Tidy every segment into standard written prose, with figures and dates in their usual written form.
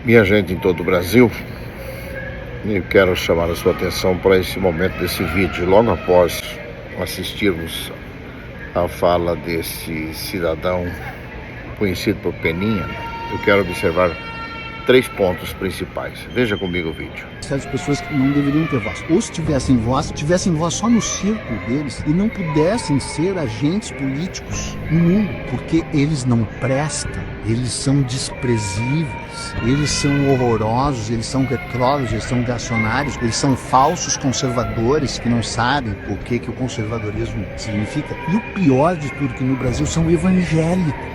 Minha gente em todo o Brasil, eu quero chamar a sua atenção para esse momento desse vídeo. Logo após assistirmos a fala desse cidadão conhecido por Peninha, eu quero observar 3 pontos principais. Veja comigo o vídeo. Essas pessoas que não deveriam ter voz, ou se tivessem voz só no círculo deles e não pudessem ser agentes políticos no mundo, porque eles não prestam, eles são desprezíveis, eles são horrorosos, eles são retrógrados, eles são reacionários, eles são falsos conservadores que não sabem o que o conservadorismo significa. E o pior de tudo que no Brasil são evangélicos.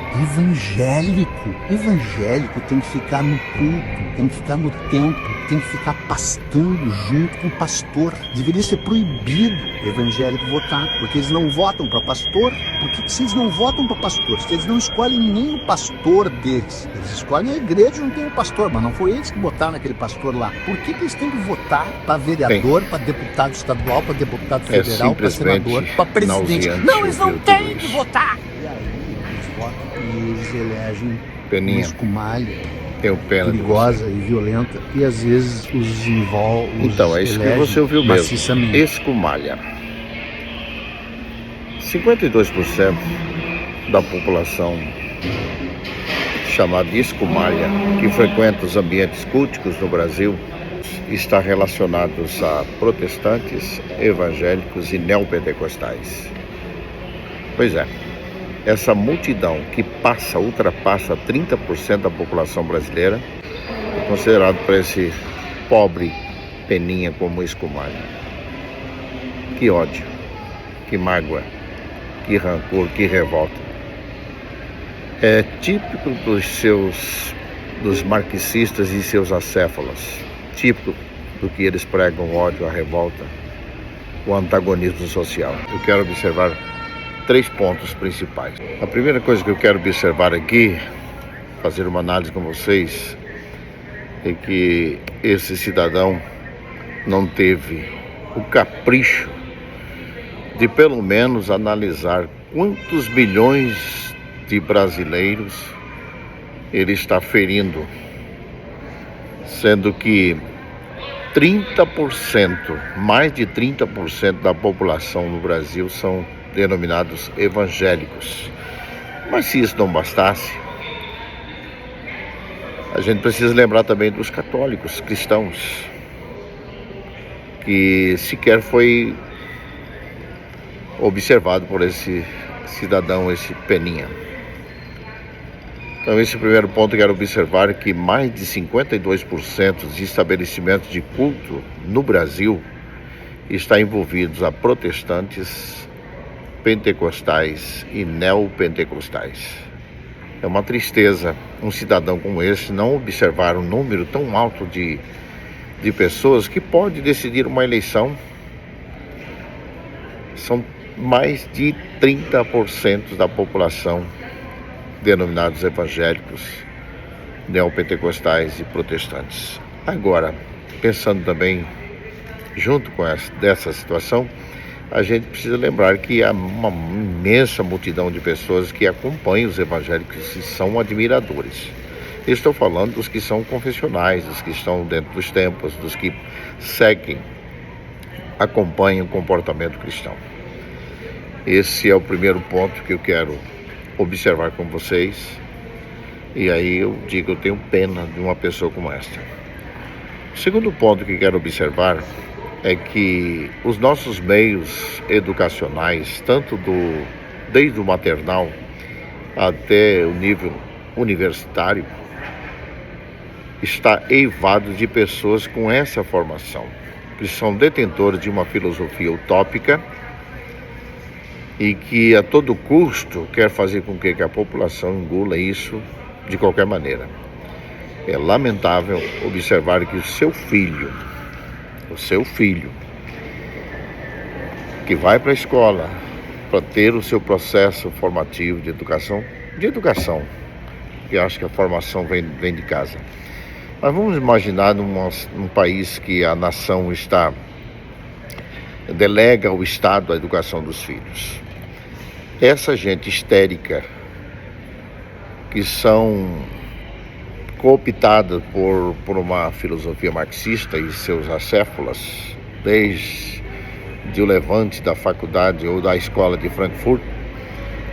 Evangélico tem que ficar no culto, tem que ficar no templo, tem que ficar pastando junto com o pastor. Deveria ser proibido evangélico votar, porque eles não votam para pastor. Por que vocês não votam para pastor? Se eles não escolhem nem o pastor deles, eles escolhem a igreja, não tem o pastor, mas não foi eles que botaram aquele pastor lá. Por que eles têm que votar para vereador, para deputado estadual, para deputado federal, para senador, para presidente? Não, eles não têm que votar. E eles elegem Peninha, uma escumalha perigosa e violenta, e às vezes os envolve. Então, é isso que você ouviu mesmo. Escumalha. 52% da população chamada de escumalha, que frequenta os ambientes culticos no Brasil, está relacionados a protestantes, evangélicos e neopentecostais. Pois é. Essa multidão que ultrapassa 30% da população brasileira é considerado por esse pobre Peninha como escumalha. Que ódio, que mágoa, que rancor, que revolta. É típico dos marxistas e seus acéfalos, típico do que eles pregam: o ódio, a revolta, o antagonismo social. Eu quero observar 3 pontos principais. A primeira coisa que eu quero observar aqui, fazer uma análise com vocês, é que esse cidadão não teve o capricho de pelo menos analisar quantos milhões de brasileiros ele está ferindo, sendo que 30%, mais de 30% da população no Brasil são denominados evangélicos. Mas se isso não bastasse, a gente precisa lembrar também dos católicos, cristãos, que sequer foi observado por esse cidadão, esse Peninha. Então, esse primeiro ponto eu quero observar que mais de 52% de estabelecimentos de culto no Brasil está envolvidos a protestantes, pentecostais e neopentecostais. É uma tristeza um cidadão como esse não observar um número tão alto de pessoas que pode decidir uma eleição. São mais de 30% da população denominados evangélicos, neopentecostais e protestantes. Agora, pensando também junto com dessa situação, a gente precisa lembrar que há uma imensa multidão de pessoas que acompanham os evangélicos e são admiradores. Eu estou falando dos que são confessionais, dos que estão dentro dos templos, dos que seguem, acompanham o comportamento cristão. Esse é o primeiro ponto que eu quero observar com vocês. E aí eu digo, eu tenho pena de uma pessoa como esta. O segundo ponto que quero observar é que os nossos meios educacionais, desde o maternal até o nível universitário, está eivado de pessoas com essa formação, que são detentores de uma filosofia utópica e que a todo custo quer fazer com que a população engula isso de qualquer maneira. É lamentável observar que o seu filho, que vai para a escola para ter o seu processo formativo de educação, que acho que a formação vem de casa. Mas vamos imaginar num país que a nação delega ao Estado a educação dos filhos. Essa gente histérica, que são cooptada por uma filosofia marxista e seus acéfalas, desde o levante da faculdade ou da escola de Frankfurt.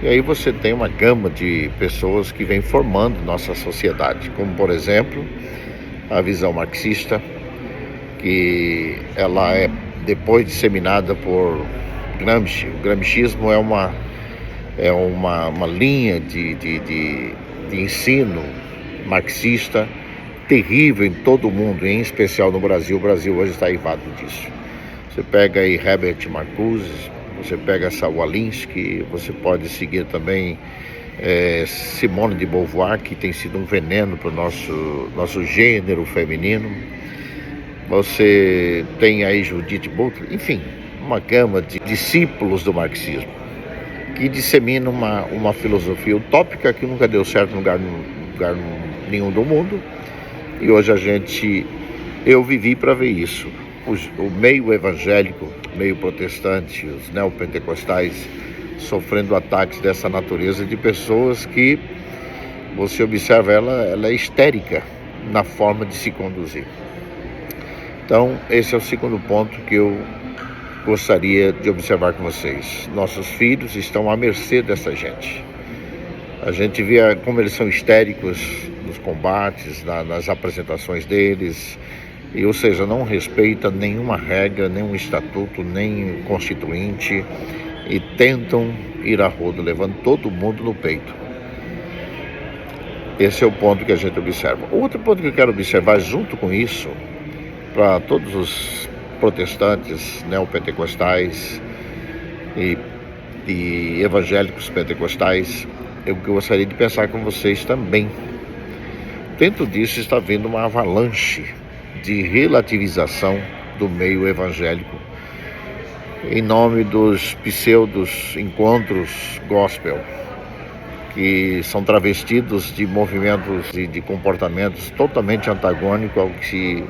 E aí você tem uma gama de pessoas que vem formando nossa sociedade, como por exemplo a visão marxista, que ela é depois disseminada por Gramsci. O gramscismo é uma linha de ensino marxista terrível em todo o mundo, em especial no Brasil. O Brasil hoje está aivado disso. Você pega aí Herbert Marcuse, você pega Saul Alinsky, você pode seguir também Simone de Beauvoir, que tem sido um veneno para o nosso gênero feminino. Você tem aí Judith Butler, enfim, uma gama de discípulos do marxismo que disseminam uma filosofia utópica que nunca deu certo em lugar nenhum do mundo. E hoje eu vivi para ver isso. O meio evangélico, meio protestante, os neopentecostais sofrendo ataques dessa natureza de pessoas que você observa ela é histérica na forma de se conduzir. Então, esse é o segundo ponto que eu gostaria de observar com vocês. Nossos filhos estão à mercê dessa gente. A gente vê como eles são histéricos nos combates, nas apresentações deles, ou seja, não respeita nenhuma regra, nenhum estatuto, nem constituinte, e tentam ir a rodo, levando todo mundo no peito. Esse é o ponto que a gente observa. Outro ponto que eu quero observar junto com isso, para todos os protestantes, neopentecostais e evangélicos pentecostais, eu gostaria de pensar com vocês também. Dentro disso está vindo uma avalanche de relativização do meio evangélico em nome dos pseudos encontros gospel, que são travestidos de movimentos e de comportamentos totalmente antagônicos ao que se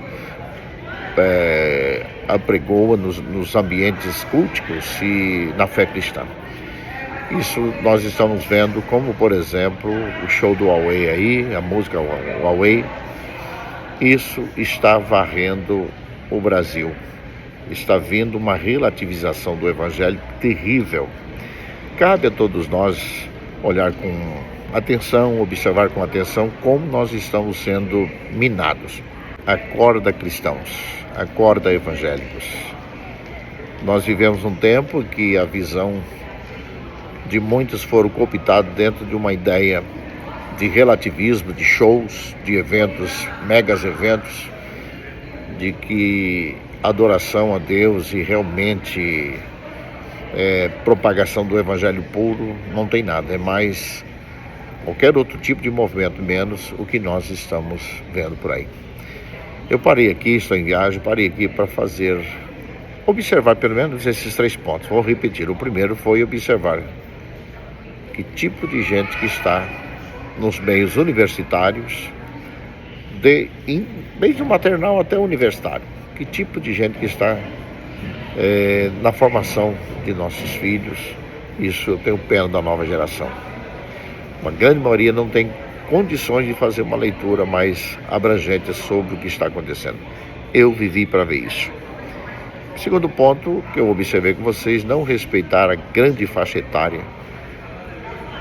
apregoa nos ambientes culticos e na fé cristã. Isso nós estamos vendo, como por exemplo o show do Huawei aí, a música Huawei. Isso está varrendo o Brasil. Está vindo uma relativização do evangelho terrível. Cabe a todos nós olhar com atenção, observar com atenção como nós estamos sendo minados. Acorda, cristãos, acorda, evangélicos. Nós vivemos um tempo que a visão de muitos foram cooptados dentro de uma ideia de relativismo, de shows, de eventos, megas eventos, de que adoração a Deus e realmente propagação do evangelho puro não tem nada, é mais qualquer outro tipo de movimento, menos o que nós estamos vendo por aí. Eu parei aqui, estou em viagem, parei aqui para observar pelo menos esses 3 pontos. Vou repetir. O primeiro foi observar que tipo de gente que está nos meios universitários, desde o maternal até o universitário. Que tipo de gente que está na formação de nossos filhos. Isso eu tenho pena da nova geração. Uma grande maioria não tem condições de fazer uma leitura mais abrangente sobre o que está acontecendo. Eu vivi para ver isso. Segundo ponto que eu observei com vocês, não respeitar a grande faixa etária,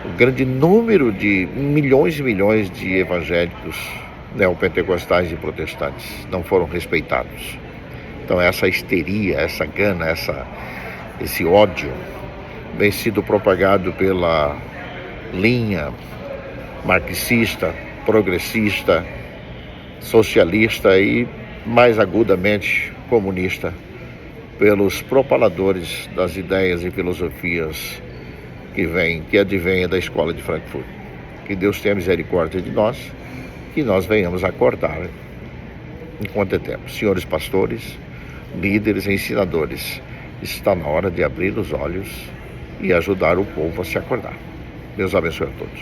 o grande número de milhões e milhões de evangélicos, neopentecostais e protestantes não foram respeitados. Então essa histeria, essa gana, esse ódio vem sido propagado pela linha marxista, progressista, socialista e mais agudamente comunista pelos propaladores das ideias e filosofias que advêm da escola de Frankfurt. Que Deus tenha misericórdia de nós, que nós venhamos acordar enquanto é tempo. Senhores pastores, líderes e ensinadores, está na hora de abrir os olhos e ajudar o povo a se acordar. Deus abençoe a todos.